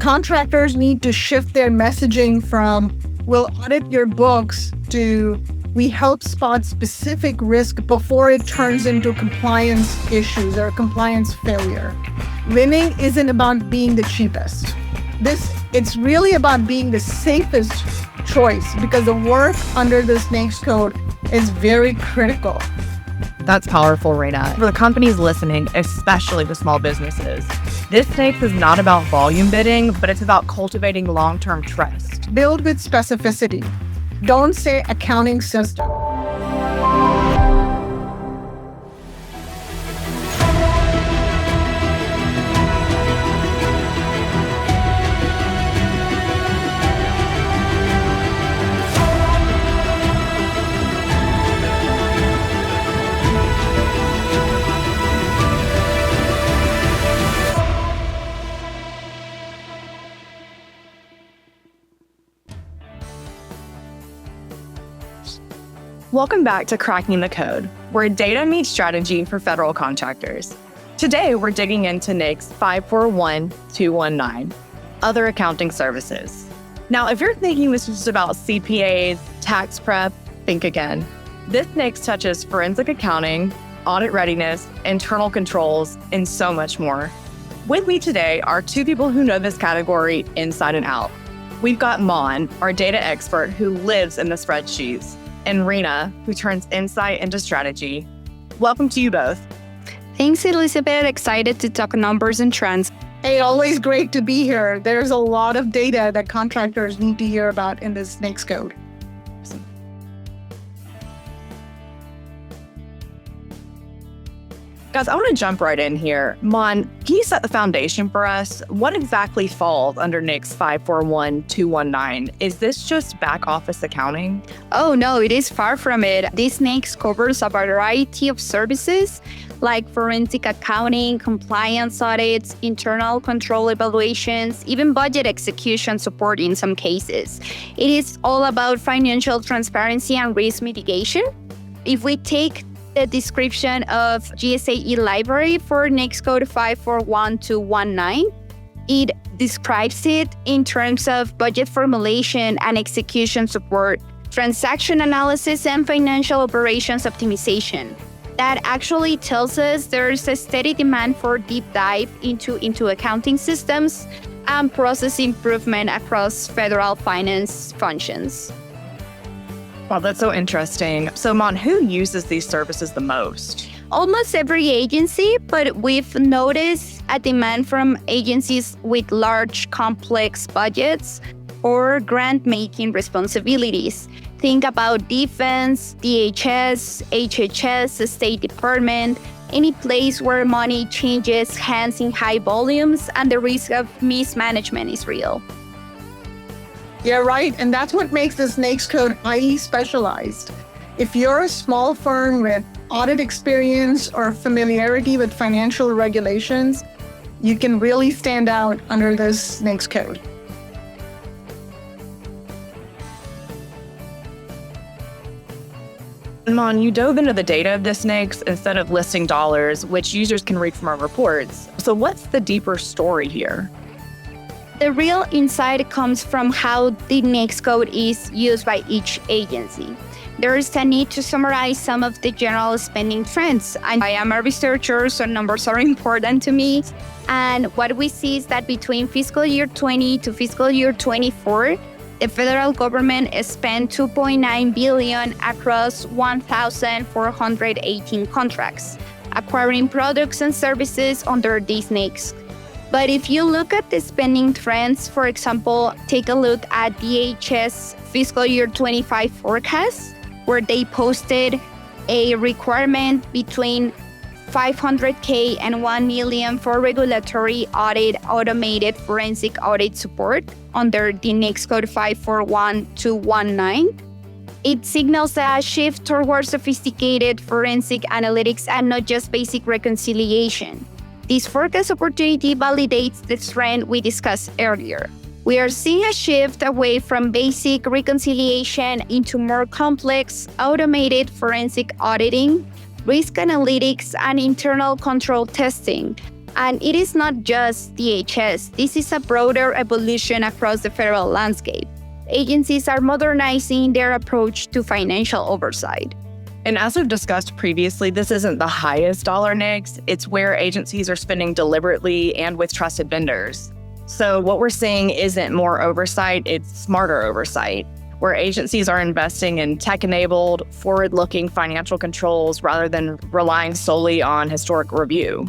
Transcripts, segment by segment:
Contractors need to shift their messaging from, we'll audit your books, to we help spot specific risk before it turns into compliance issues or compliance failure. Winning isn't about being the cheapest. It's really about being the safest choice, because the work under this NAICS code is very critical. That's powerful, Reina. For the companies listening, especially the small businesses, this NAICS is not about volume bidding, but it's about cultivating long-term trust. Build with specificity. Don't say accounting system. Welcome back to Cracking the Code, where data meets strategy for federal contractors. Today, we're digging into NAICS 541219, Other Accounting Services. Now, if you're thinking this is just about CPAs, tax prep, think again. This NAICS touches forensic accounting, audit readiness, internal controls, and so much more. With me today are two people who know this category inside and out. We've got Mon, our data expert who lives in the spreadsheets, and Reina, who turns insight into strategy. Welcome to you both. Thanks, Elizabeth. Excited to talk numbers and trends. Hey, always great to be here. There's a lot of data that contractors need to hear about in this NAICS code. Guys, I want to jump right in here. Mon, can you set the foundation for us? What exactly falls under NAICS 541219? Is this just back office accounting? Oh, no, it is far from it. This NAICS covers a variety of services like forensic accounting, compliance audits, internal control evaluations, even budget execution support in some cases. It is all about financial transparency and risk mitigation. If we take the description of GSAE library for NAICS code 541219, it describes it in terms of budget formulation and execution support, transaction analysis, and financial operations optimization. That actually tells us there's a steady demand for deep dive into accounting systems and process improvement across federal finance functions. Wow, that's so interesting. So, Mon, who uses these services the most? Almost every agency, but we've noticed a demand from agencies with large, complex budgets or grant-making responsibilities. Think about defense, DHS, HHS, State Department, any place where money changes hands in high volumes and the risk of mismanagement is real. Yeah, right. And that's what makes this NAICS code highly specialized. If you're a small firm with audit experience or familiarity with financial regulations, you can really stand out under this NAICS code. Mon, you dove into the data of this NAICS instead of listing dollars, which users can read from our reports. So what's the deeper story here? The real insight comes from how the NAICS code is used by each agency. There is a need to summarize some of the general spending trends. And I am a researcher, so numbers are important to me. And what we see is that between fiscal year 20 to fiscal year 24, the federal government spent $2.9 billion across 1,418 contracts, acquiring products and services under these NAICS. But if you look at the spending trends, for example, take a look at DHS fiscal year 25 forecast, where they posted a requirement between $500K and $1 million for regulatory audit automated forensic audit support under the NAICS code 541219. It signals a shift towards sophisticated forensic analytics and not just basic reconciliation. This forecast opportunity validates the trend we discussed earlier. We are seeing a shift away from basic reconciliation into more complex, automated forensic auditing, risk analytics, and internal control testing. And it is not just DHS, this is a broader evolution across the federal landscape. Agencies are modernizing their approach to financial oversight. And as we've discussed previously, this isn't the highest dollar NAICS. It's where agencies are spending deliberately and with trusted vendors. So what we're seeing isn't more oversight, it's smarter oversight, where agencies are investing in tech-enabled, forward-looking financial controls rather than relying solely on historic review.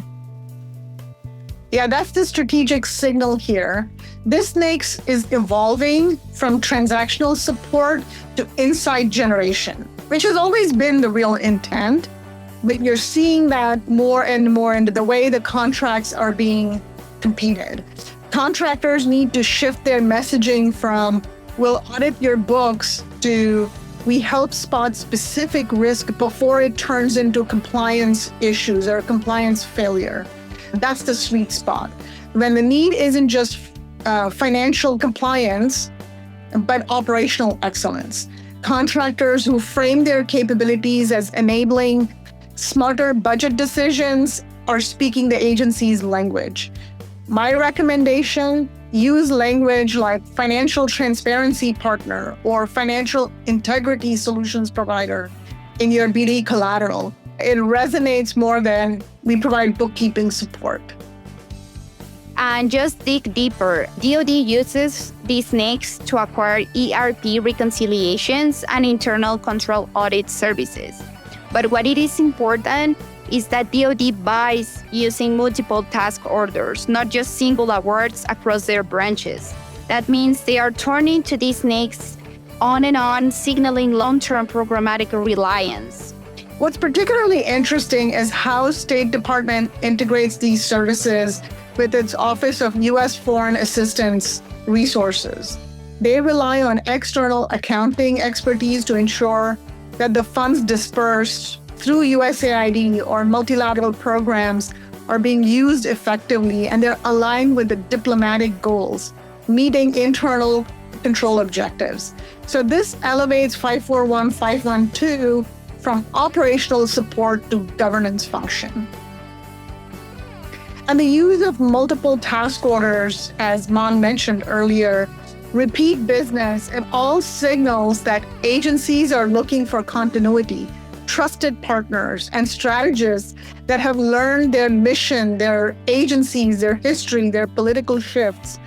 Yeah, that's the strategic signal here. This NAICS is evolving from transactional support to insight generation, which has always been the real intent. But you're seeing that more and more into the way the contracts are being competed. Contractors need to shift their messaging from, we'll audit your books, to we help spot specific risk before it turns into compliance issues or compliance failure. That's the sweet spot. When the need isn't just financial compliance, but operational excellence. Contractors who frame their capabilities as enabling smarter budget decisions are speaking the agency's language. My recommendation, use language like financial transparency partner or financial integrity solutions provider in your BD collateral. It resonates more than we provide bookkeeping support. And just dig deeper, DoD uses these NAICS to acquire ERP reconciliations and internal control audit services. But what it is important is that DoD buys using multiple task orders, not just single awards across their branches. That means they are turning to these NAICS on and on, signaling long-term programmatic reliance. What's particularly interesting is how State Department integrates these services with its Office of U.S. Foreign Assistance resources. They rely on external accounting expertise to ensure that the funds dispersed through USAID or multilateral programs are being used effectively, and they're aligned with the diplomatic goals, meeting internal control objectives. So this elevates 541512 from operational support to governance function. And the use of multiple task orders, as Mon mentioned earlier, repeat business, and all signals that agencies are looking for continuity, trusted partners, and strategists that have learned their mission, their agencies, their history, their political shifts.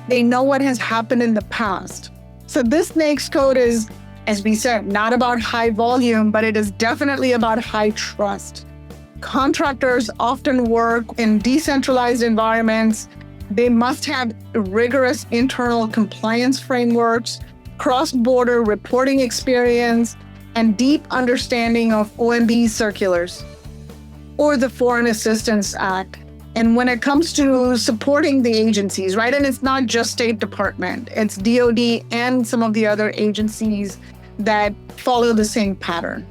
They know what has happened in the past. So this NAICS code is, as we said, not about high volume, but it is definitely about high trust. Contractors often work in decentralized environments. They must have rigorous internal compliance frameworks, cross-border reporting experience, and deep understanding of OMB circulars or the Foreign Assistance Act. And when it comes to supporting the agencies, right, and it's not just State Department, it's DoD and some of the other agencies that follow the same pattern.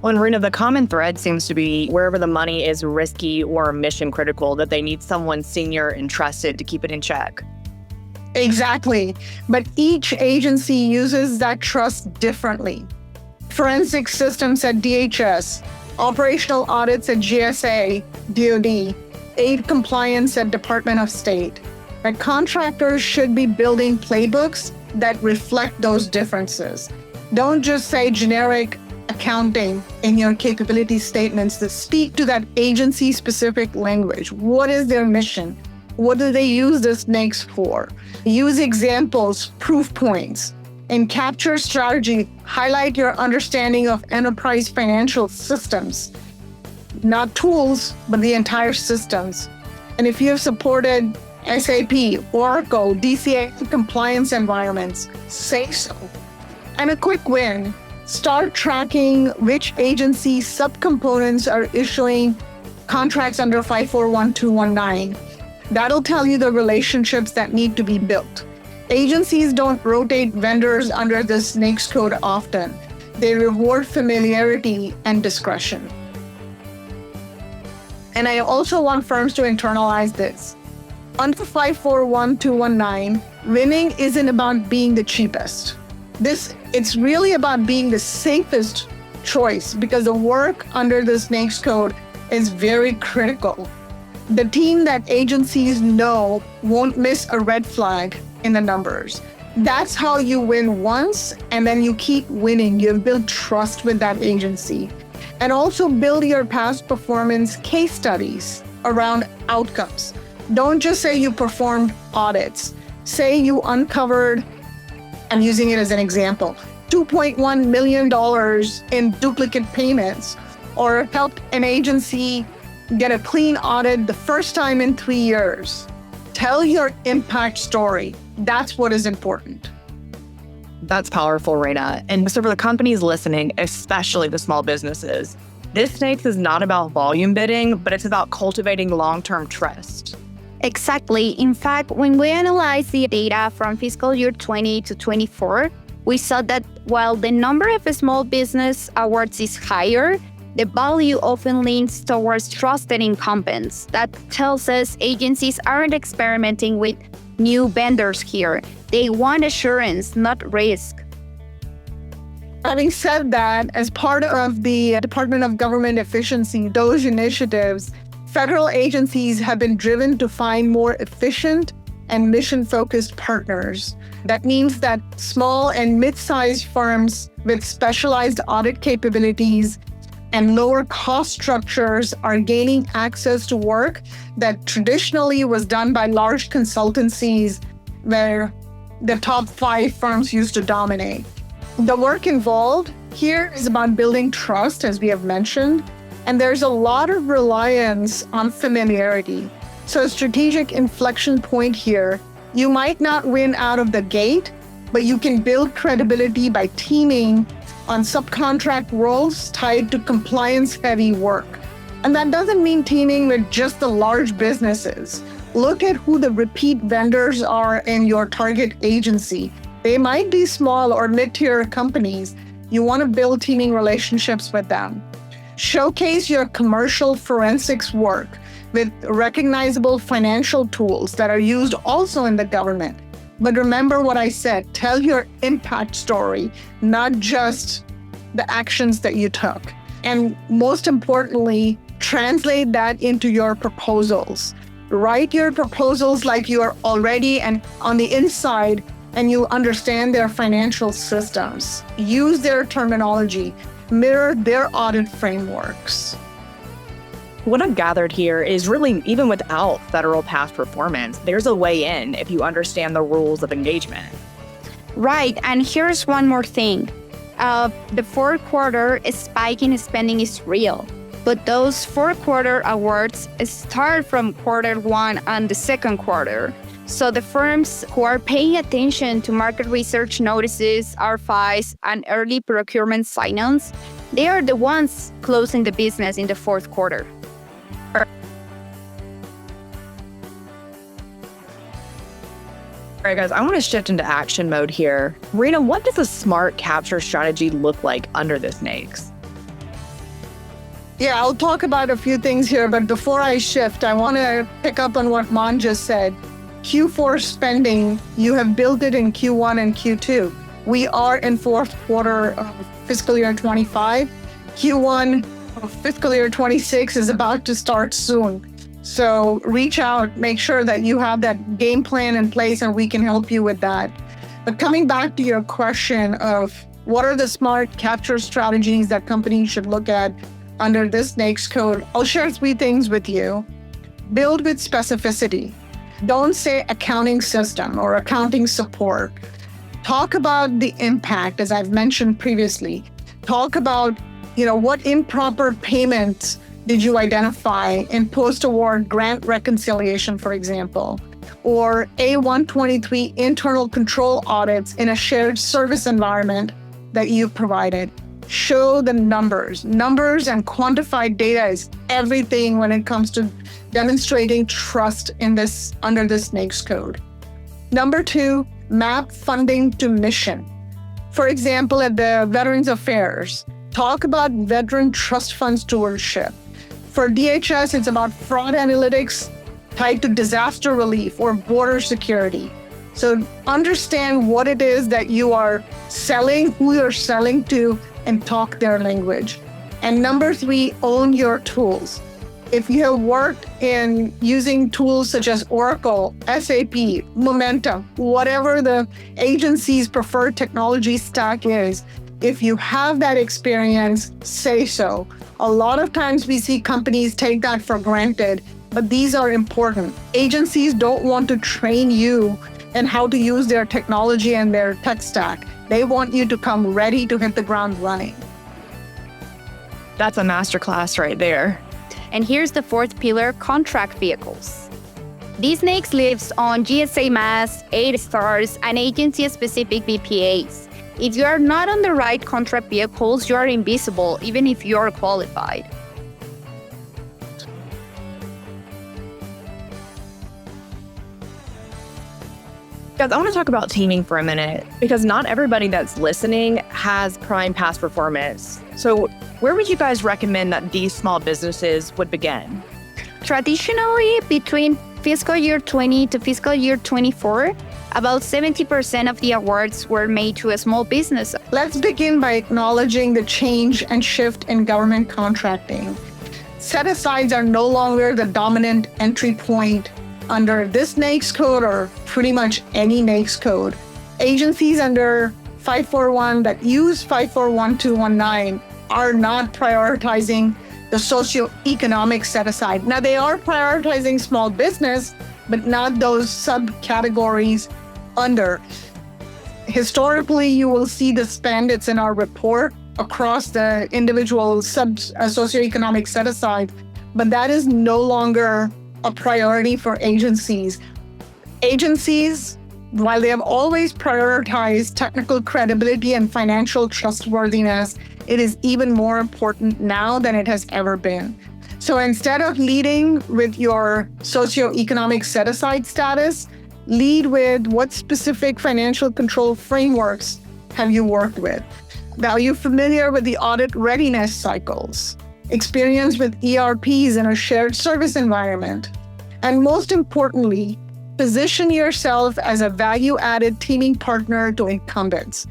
Well, and Rena, the common thread seems to be wherever the money is risky or mission critical, that they need someone senior and trusted to keep it in check. Exactly. But each agency uses that trust differently. Forensic systems at DHS, operational audits at GSA, DoD, aid compliance at Department of State. But contractors should be building playbooks that reflect those differences. Don't just say generic accounting in your capability statements that speak to that agency-specific language. What is their mission? What do they use this NAICS for? Use examples, proof points, and capture strategy. Highlight your understanding of enterprise financial systems, not tools, but the entire systems. And if you have supported SAP, Oracle, DCA compliance environments, say so. And a quick win, start tracking which agency subcomponents are issuing contracts under 541219. That'll tell you the relationships that need to be built. Agencies don't rotate vendors under this NAICS code often. They reward familiarity and discretion. And I also want firms to internalize this. Under 541219, winning isn't about being the cheapest. It's really about being the safest choice, because the work under this NAICS code is very critical. The team that agencies know won't miss a red flag in the numbers. That's how you win once, and then you keep winning. You've built trust with that agency. And also build your past performance case studies around outcomes. Don't just say you performed audits. Say you uncovered, I'm using it as an example, $2.1 million in duplicate payments, or helped an agency get a clean audit the first time in 3 years. Tell your impact story. That's what is important. That's powerful, Reina. And so for the companies listening, especially the small businesses, this NAICS is not about volume bidding, but it's about cultivating long-term trust. Exactly. In fact, when we analyzed the data from fiscal year 20 to 24, we saw that while the number of small business awards is higher, the value often leans towards trusted incumbents. That tells us agencies aren't experimenting with new vendors here. They want assurance, not risk. Having said that, as part of the Department of Government Efficiency, those initiatives, federal agencies have been driven to find more efficient and mission-focused partners. That means that small and mid-sized firms with specialized audit capabilities and lower cost structures are gaining access to work that traditionally was done by large consultancies where the top 5 firms used to dominate. The work involved here is about building trust, as we have mentioned, and there's a lot of reliance on familiarity. So a strategic inflection point here, you might not win out of the gate, but you can build credibility by teaming on subcontract roles tied to compliance-heavy work. And that doesn't mean teaming with just the large businesses. Look at who the repeat vendors are in your target agency. They might be small or mid-tier companies. You want to build teaming relationships with them. Showcase your commercial forensics work with recognizable financial tools that are used also in the government. But remember what I said, tell your impact story, not just the actions that you took. And most importantly, translate that into your proposals. Write your proposals like you are already and on the inside and you understand their financial systems. Use their terminology, mirror their audit frameworks. What I've gathered here is really, even without federal past performance, there's a way in if you understand the rules of engagement. Right, and here's one more thing. The fourth quarter spike in spending is real, but those fourth quarter awards start from quarter one and the second quarter. So the firms who are paying attention to market research notices, RFIs, and early procurement sign-ons, they are the ones closing the business in the fourth quarter. All right, guys, I want to shift into action mode here. Reina, what does a smart capture strategy look like under this NAICS? Yeah, I'll talk about a few things here, but before I shift, I want to pick up on what Mon just said. Q4 spending, you have built it in Q1 and Q2. We are in fourth quarter of fiscal year 25. Q1 of fiscal year 26 is about to start soon. So reach out, make sure that you have that game plan in place and we can help you with that. But coming back to your question of what are the smart capture strategies that companies should look at under this NAICS code, I'll share 3 things with you. Build with specificity. Don't say accounting system or accounting support. Talk about the impact, as I've mentioned previously. Talk about, what improper payments did you identify in post-award grant reconciliation, for example, or A123 internal control audits in a shared service environment that you've provided. Show the numbers. Numbers and quantified data is everything when it comes to demonstrating trust in this under this NAICS code. Number 2, map funding to mission. For example, at the Veterans Affairs, talk about veteran trust fund stewardship. For DHS, it's about fraud analytics tied to disaster relief or border security. So understand what it is that you are selling, who you're selling to, and talk their language. And number 3, own your tools. If you have worked in using tools such as Oracle, SAP, Momentum, whatever the agency's preferred technology stack is, if you have that experience, say so. A lot of times we see companies take that for granted, but these are important. Agencies don't want to train you in how to use their technology and their tech stack. They want you to come ready to hit the ground running. That's a masterclass right there. And here's the fourth pillar, contract vehicles. This NAICS lives on GSA Mass, 8 stars, and agency-specific BPAs. If you are not on the right contract vehicles, you are invisible, even if you are qualified. Guys, I want to talk about teaming for a minute because not everybody that's listening has prime past performance. So where would you guys recommend that these small businesses would begin? Traditionally, between fiscal year 20 to fiscal year 24, about 70% of the awards were made to a small business. Let's begin by acknowledging the change and shift in government contracting. Set-asides are no longer the dominant entry point under this NAICS code or pretty much any NAICS code. Agencies under 541 that use 541219 are not prioritizing the socioeconomic set-aside. Now, they are prioritizing small business, but not those subcategories under. Historically, you will see the spend, it's in our report, across the individual socioeconomic set-aside, but that is no longer a priority for agencies. Agencies, while they have always prioritized technical credibility and financial trustworthiness, it is even more important now than it has ever been. So instead of leading with your socioeconomic set-aside status, lead with what specific financial control frameworks have you worked with? Are you familiar with the audit readiness cycles? Experience with ERPs in a shared service environment? And most importantly, position yourself as a value-added teaming partner to incumbents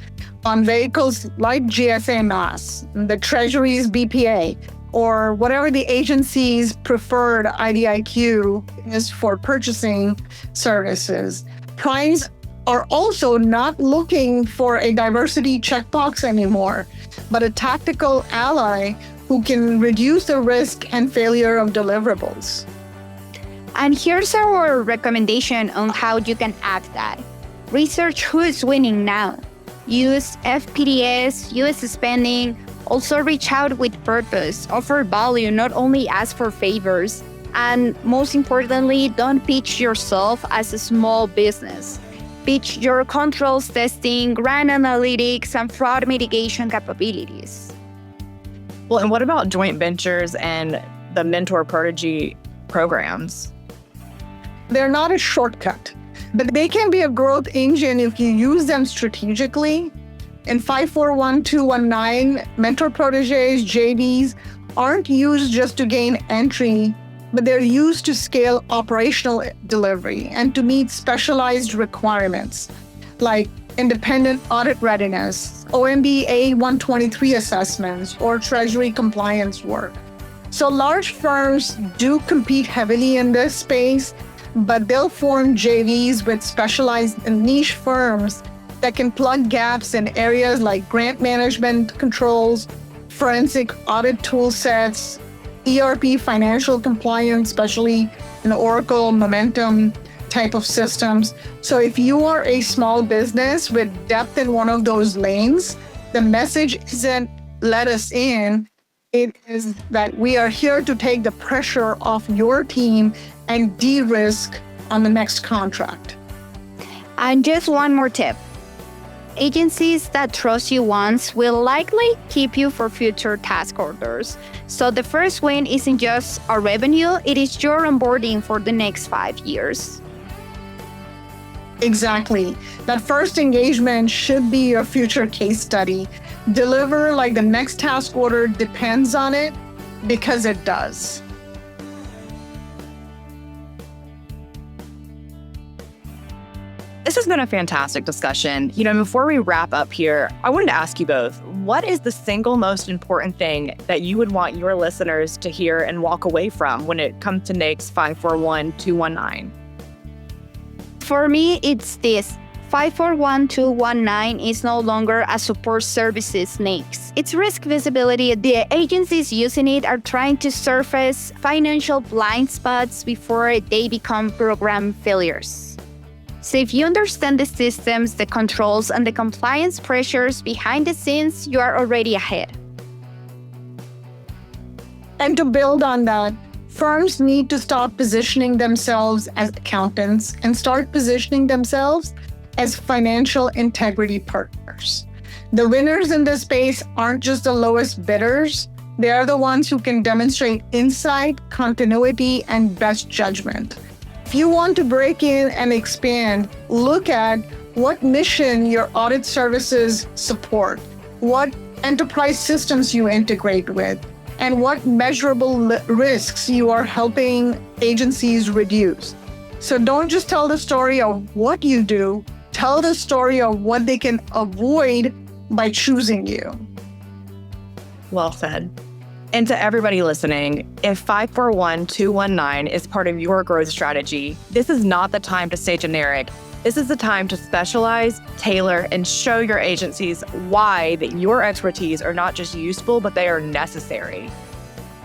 on vehicles like GSA Mass, the Treasury's BPA, or whatever the agency's preferred IDIQ is for purchasing services. Primes are also not looking for a diversity checkbox anymore, but a tactical ally who can reduce the risk and failure of deliverables. And here's our recommendation on how you can add that. Research who is winning now. Use FPDS, US spending, also reach out with purpose, offer value, not only ask for favors. And most importantly, don't pitch yourself as a small business. Pitch your controls testing, grant analytics, and fraud mitigation capabilities. Well, and what about joint ventures and the mentor protege programs? They're not a shortcut, but they can be a growth engine if you use them strategically. In 541219, mentor proteges, JVs, aren't used just to gain entry, but they're used to scale operational delivery and to meet specialized requirements like independent audit readiness, OMB A123 assessments, or Treasury compliance work. So large firms do compete heavily in this space, but they'll form JVs with specialized niche firms that can plug gaps in areas like grant management controls, forensic audit tool sets, ERP financial compliance, especially in Oracle, Momentum type of systems. So if you are a small business with depth in one of those lanes, the message isn't let us in. It is that we are here to take the pressure off your team and de-risk on the next contract. And just one more tip. Agencies that trust you once will likely keep you for future task orders. So the first win isn't just our revenue, it is your onboarding for the next 5 years. Exactly. That first engagement should be your future case study. Deliver like the next task order depends on it, because it does. This has been a fantastic discussion. Before we wrap up here, I wanted to ask you both, what is the single most important thing that you would want your listeners to hear and walk away from when it comes to NAICS 541219? For me, it's this. 541219 is no longer a support services NAICS. It's risk visibility. The agencies using it are trying to surface financial blind spots before they become program failures. So if you understand the systems, the controls, and the compliance pressures behind the scenes, you are already ahead. And to build on that, firms need to stop positioning themselves as accountants and start positioning themselves as financial integrity partners. The winners in this space aren't just the lowest bidders. They are the ones who can demonstrate insight, continuity, and best judgment. If you want to break in and expand, look at what mission your audit services support, what enterprise systems you integrate with, and what measurable risks you are helping agencies reduce. So don't just tell the story of what you do, tell the story of what they can avoid by choosing you. Well said. And to everybody listening, if 541219 is part of your growth strategy, this is not the time to stay generic. This is the time to specialize, tailor, and show your agencies why that your expertise are not just useful, but they are necessary.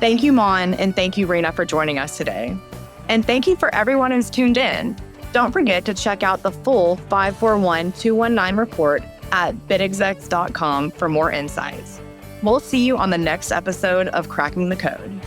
Thank you, Mon, and thank you, Rena, for joining us today. And thank you for everyone who's tuned in. Don't forget to check out the full 541219 report at bidexecs.com for more insights. We'll see you on the next episode of Cracking the Code.